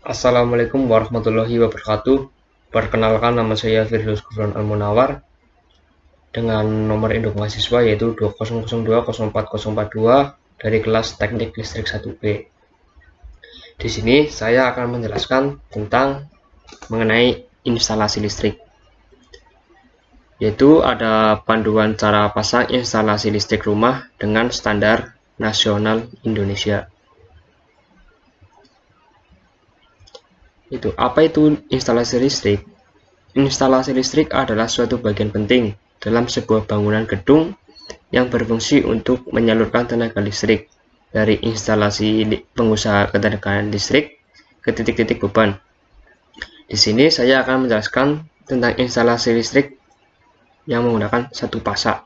Assalamualaikum warahmatullahi wabarakatuh. Perkenalkan, nama saya Firdaus Gufron Al-Munawar dengan nomor induk mahasiswa yaitu 2002044042 dari kelas Teknik Listrik 1B. Di sini saya akan menjelaskan tentang mengenai instalasi listrik. Yaitu ada panduan cara pasang instalasi listrik rumah dengan standar nasional Indonesia. Apa itu instalasi listrik? Instalasi listrik adalah suatu bagian penting dalam sebuah bangunan gedung yang berfungsi untuk menyalurkan tenaga listrik dari instalasi pengusaha ketenagaan listrik ke titik-titik beban. Di sini saya akan menjelaskan tentang instalasi listrik yang menggunakan satu pasak.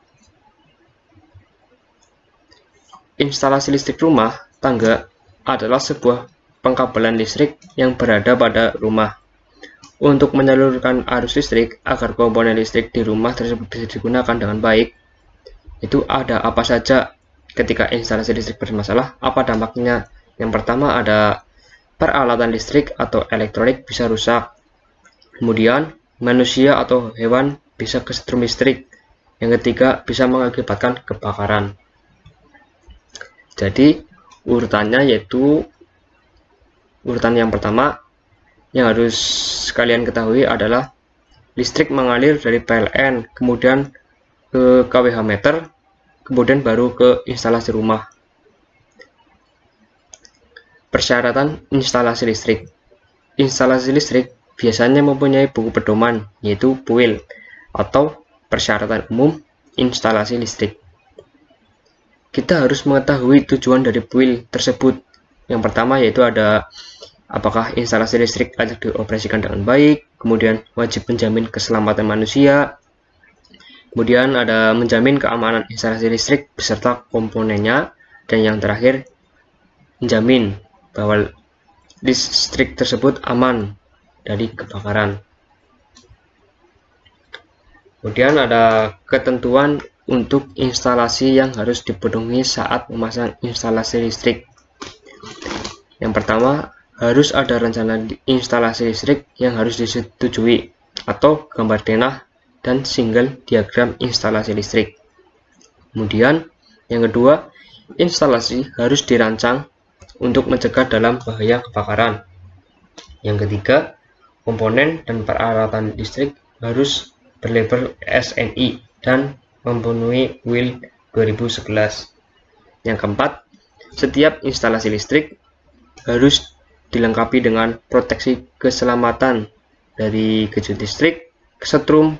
Instalasi listrik rumah tangga adalah sebuah pengkabelan listrik yang berada pada rumah untuk menyalurkan arus listrik agar komponen listrik di rumah tersebut bisa digunakan dengan baik. Itu ada apa saja ketika instalasi listrik bermasalah, apa dampaknya? Yang pertama ada peralatan listrik atau elektronik bisa rusak. Kemudian manusia atau hewan bisa kesetrum listrik. Yang ketiga bisa mengakibatkan kebakaran. Jadi urutannya yaitu urutan yang pertama yang harus kalian ketahui adalah listrik mengalir dari PLN, kemudian ke kWh meter, kemudian baru ke instalasi rumah. Persyaratan instalasi listrik. Instalasi listrik biasanya mempunyai buku pedoman, yaitu PUIL atau Persyaratan Umum Instalasi Listrik. Kita harus mengetahui tujuan dari PUIL tersebut. Yang pertama yaitu ada apakah instalasi listrik layak dioperasikan dengan baik, kemudian wajib menjamin keselamatan manusia, kemudian ada menjamin keamanan instalasi listrik beserta komponennya, dan yang terakhir menjamin bahwa listrik tersebut aman dari kebakaran. Kemudian ada ketentuan untuk instalasi yang harus dipenuhi saat memasang instalasi listrik. Yang pertama, harus ada rencana instalasi listrik yang harus disetujui atau gambar denah dan single diagram instalasi listrik. Kemudian, yang kedua, instalasi harus dirancang untuk mencegah dalam bahaya kebakaran. Yang ketiga, komponen dan peralatan listrik harus berlabel SNI dan memenuhi WIL 2011. Yang keempat, setiap instalasi listrik harus dilengkapi dengan proteksi keselamatan dari kejut listrik, kesetrum,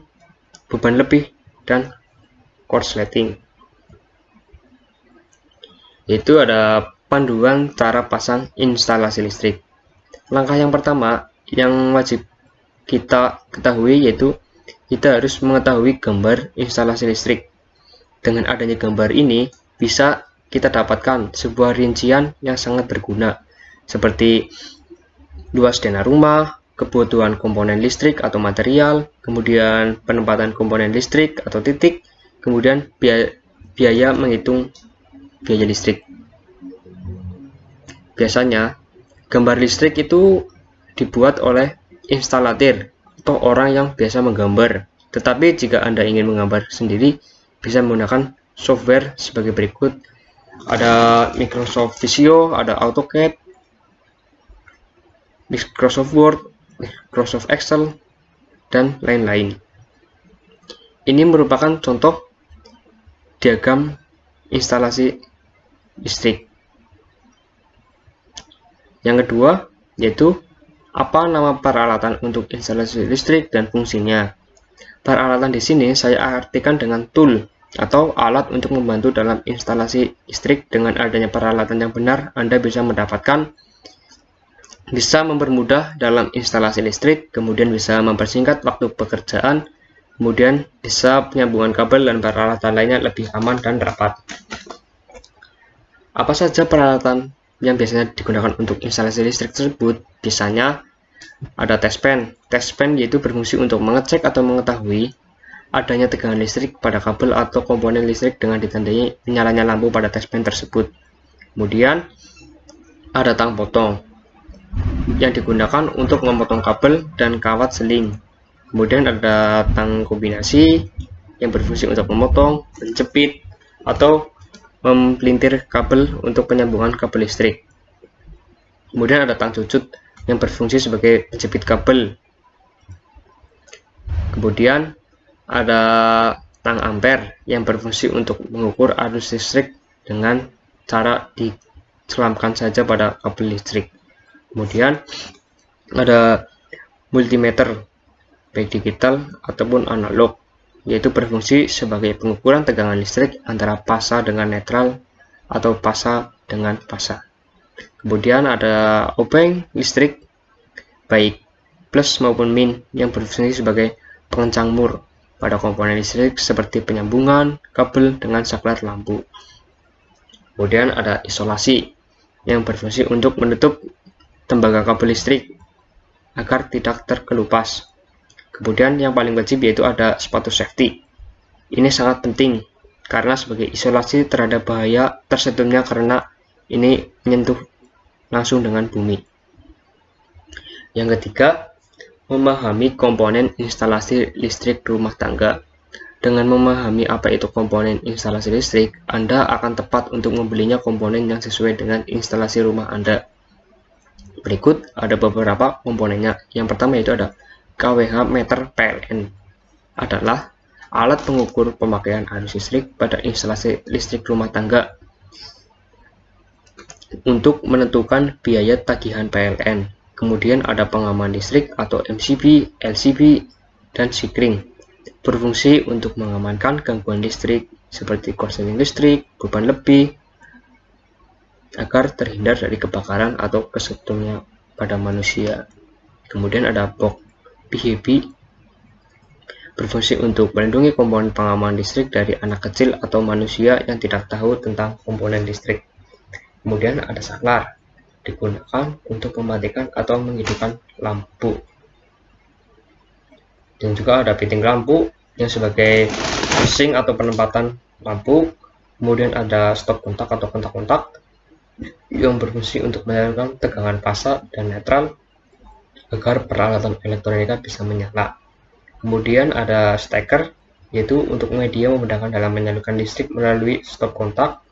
beban lebih, dan korsleting. Itu ada panduan cara pasang instalasi listrik. Langkah yang pertama yang wajib kita ketahui yaitu kita harus mengetahui gambar instalasi listrik. Dengan adanya gambar ini bisa kita dapatkan sebuah rincian yang sangat berguna, seperti luas denah rumah, kebutuhan komponen listrik atau material, kemudian penempatan komponen listrik atau titik, kemudian biaya menghitung biaya listrik. Biasanya gambar listrik itu dibuat oleh instalatir atau orang yang biasa menggambar. Tetapi jika Anda ingin menggambar sendiri, bisa menggunakan software sebagai berikut. Ada Microsoft Visio, ada AutoCAD, Microsoft Word, Microsoft Excel, dan lain-lain. Ini merupakan contoh diagram instalasi listrik. Yang kedua, yaitu apa nama peralatan untuk instalasi listrik dan fungsinya. Peralatan di sini saya artikan dengan tool atau alat untuk membantu dalam instalasi listrik. Dengan adanya peralatan yang benar, Anda bisa mempermudah dalam instalasi listrik, kemudian bisa mempersingkat waktu pekerjaan, kemudian bisa penyambungan kabel dan peralatan lainnya lebih aman dan rapat. Apa saja peralatan yang biasanya digunakan untuk instalasi listrik tersebut? Biasanya ada test pen. Test pen yaitu berfungsi untuk mengecek atau mengetahui adanya tegangan listrik pada kabel atau komponen listrik dengan ditandai menyalanya lampu pada test pen tersebut. Kemudian ada tang potong. yang digunakan untuk memotong kabel dan kawat seling. Kemudian ada tang kombinasi yang berfungsi untuk memotong, menjepit, atau memelintir kabel untuk penyambungan kabel listrik. Kemudian ada tang cucut yang berfungsi sebagai penjepit kabel. Kemudian ada tang ampere yang berfungsi untuk mengukur arus listrik dengan cara diselamkan saja pada kabel listrik. Kemudian ada multimeter baik digital ataupun analog, yaitu berfungsi sebagai pengukuran tegangan listrik antara pasa dengan netral atau pasa dengan pasa. Kemudian ada obeng listrik baik plus maupun min yang berfungsi sebagai pengencang mur pada komponen listrik seperti penyambungan kabel dengan saklar lampu. Kemudian ada isolasi yang berfungsi untuk menutup tembaga kabel listrik agar tidak terkelupas. Kemudian yang paling wajib yaitu ada sepatu safety. Ini sangat penting karena sebagai isolasi terhadap bahaya tersentuhnya karena ini menyentuh langsung dengan bumi. Yang ketiga, memahami komponen instalasi listrik rumah tangga. Dengan memahami apa itu komponen instalasi listrik, Anda akan tepat untuk membelinya komponen yang sesuai dengan instalasi rumah Anda. Berikut ada beberapa komponennya. Yang pertama yaitu ada kWh meter PLN, adalah alat pengukur pemakaian arus listrik pada instalasi listrik rumah tangga untuk menentukan biaya tagihan PLN. Kemudian ada pengaman listrik atau MCB, LCB, dan Sikring, berfungsi untuk mengamankan gangguan listrik seperti korsleting listrik, beban lebih, agar terhindar dari kebakaran atau kesetungnya pada manusia. Kemudian ada box PHB, berfungsi untuk melindungi komponen pengaman listrik dari anak kecil atau manusia yang tidak tahu tentang komponen listrik. Kemudian ada saklar, digunakan untuk mematikan atau menghidupkan lampu. Dan juga ada fitting lampu yang sebagai fixing atau penempatan lampu. Kemudian ada stop kontak atau kontak-kontak yang berfungsi untuk menyalakan tegangan pasa dan netral agar peralatan elektronika bisa menyala. Kemudian ada steker, yaitu untuk media memudahkan dalam menyalurkan listrik melalui stop kontak.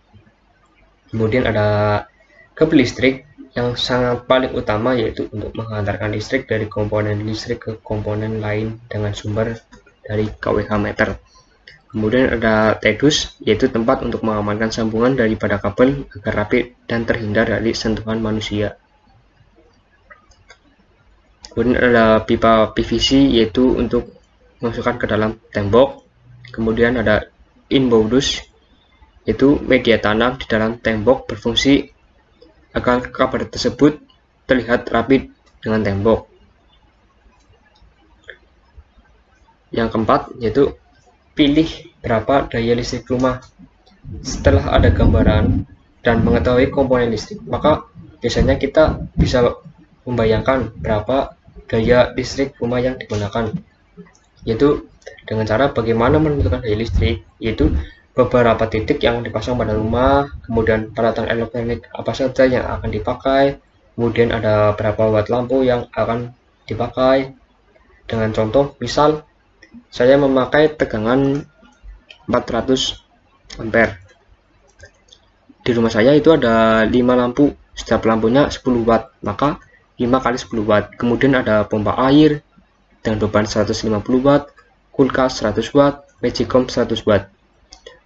Kemudian ada kabel listrik yang sangat paling utama, yaitu untuk menghantarkan listrik dari komponen listrik ke komponen lain dengan sumber dari kWh meter. Kemudian ada TEDUS, yaitu tempat untuk mengamankan sambungan daripada kabel agar rapi dan terhindar dari sentuhan manusia. Kemudian ada pipa PVC, yaitu untuk memasukkan ke dalam tembok. Kemudian ada inboundus, yaitu media tanam di dalam tembok, berfungsi agar kabel tersebut terlihat rapi dengan tembok. Yang keempat yaitu pilih berapa daya listrik rumah. Setelah ada gambaran dan mengetahui komponen listrik, maka biasanya kita bisa membayangkan berapa daya listrik rumah yang digunakan, yaitu dengan cara bagaimana menentukan daya listrik, yaitu beberapa titik yang dipasang pada rumah, kemudian peralatan elektronik apa saja yang akan dipakai, kemudian ada berapa watt lampu yang akan dipakai. Dengan contoh, misal saya memakai tegangan 400 ampere. Di rumah saya itu ada 5 lampu, setiap lampunya 10 watt, maka 5 kali 10 watt. Kemudian ada pompa air dengan beban 150 watt, kulkas 100 watt, magicom 100 watt.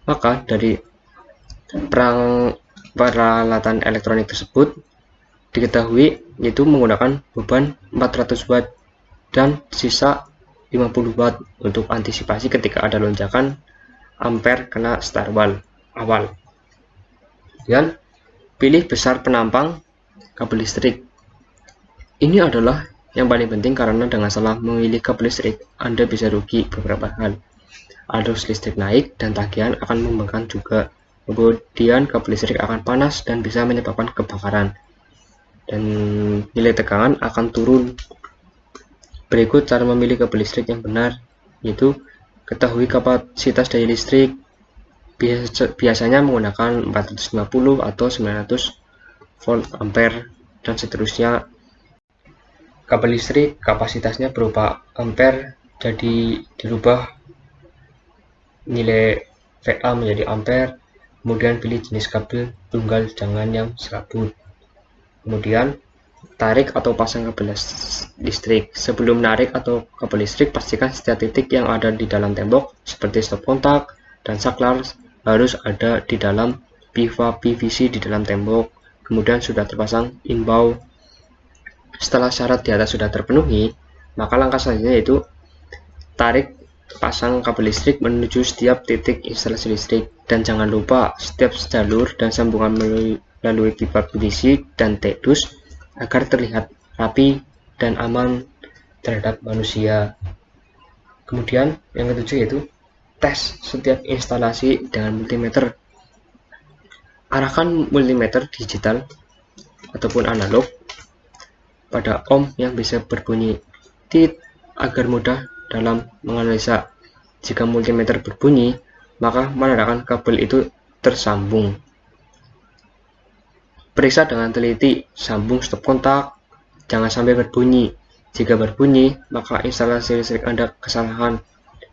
Maka dari peralatan elektronik tersebut diketahui yaitu menggunakan beban 400 watt dan sisa 50 watt untuk antisipasi ketika ada lonjakan ampere kena starwall awal. Dan pilih besar penampang kabel listrik. Ini adalah yang paling penting karena dengan salah memilih kabel listrik, Anda bisa rugi beberapa hal. Arus listrik naik dan tagihan akan membengkak juga. Kemudian kabel listrik akan panas dan bisa menyebabkan kebakaran. Dan nilai tegangan akan turun. Berikut cara memilih kabel listrik yang benar, yaitu ketahui kapasitas daya listrik. Biasanya menggunakan 450 atau 900 volt ampere dan seterusnya. kabel listrik kapasitasnya berupa ampere, jadi dirubah nilai VA menjadi ampere. Kemudian pilih jenis kabel tunggal, jangan yang serabut. Kemudian tarik atau pasang kabel listrik. Sebelum narik atau kabel listrik, pastikan setiap titik yang ada di dalam tembok seperti stop kontak dan saklar harus ada di dalam pipa PVC di dalam tembok. Kemudian sudah terpasang inbau. Setelah syarat di atas sudah terpenuhi, maka langkah selanjutnya yaitu tarik pasang kabel listrik menuju setiap titik instalasi listrik, dan jangan lupa setiap jalur dan sambungan melalui pipa PVC dan TEDUS agar terlihat rapi dan aman terhadap manusia. Kemudian yang ketujuh yaitu tes setiap instalasi dengan multimeter. Arahkan multimeter digital ataupun analog pada ohm yang bisa berbunyi tit agar mudah dalam menganalisa. Jika multimeter berbunyi, maka menandakan kabel itu tersambung. Periksa dengan teliti sambung stop kontak, jangan sampai berbunyi. Jika berbunyi, maka instalasi listrik Anda kesalahan.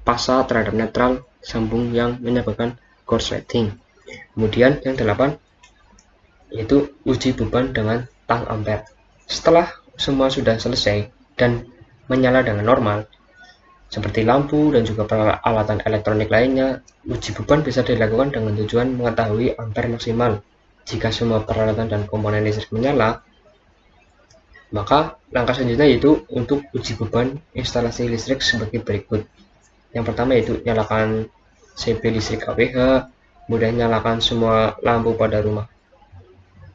Pasa terhadap netral sambung yang menyebabkan korsleting. Kemudian yang 8 yaitu uji beban dengan tang ampere. Setelah semua sudah selesai dan menyala dengan normal, seperti lampu dan juga peralatan elektronik lainnya, uji beban bisa dilakukan dengan tujuan mengetahui ampere maksimal. Jika semua peralatan dan komponen listrik menyala, maka langkah selanjutnya yaitu untuk uji beban instalasi listrik sebagai berikut. Yang pertama yaitu nyalakan CP listrik AWH, kemudian nyalakan semua lampu pada rumah.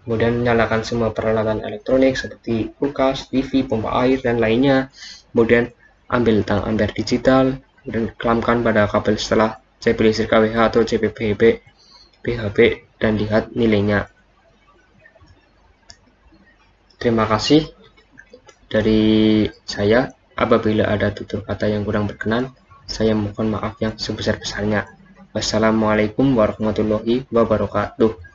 Kemudian nyalakan semua peralatan elektronik seperti kulkas, TV, pompa air, dan lainnya. Kemudian ambil tang ampere digital, dan kelamkan pada kabel setelah CP listrik AWH atau CP PHB dan lihat nilainya. Terima kasih dari saya. Apabila ada tutur kata yang kurang berkenan, saya mohon maaf yang sebesar-besarnya. Wassalamualaikum warahmatullahi wabarakatuh.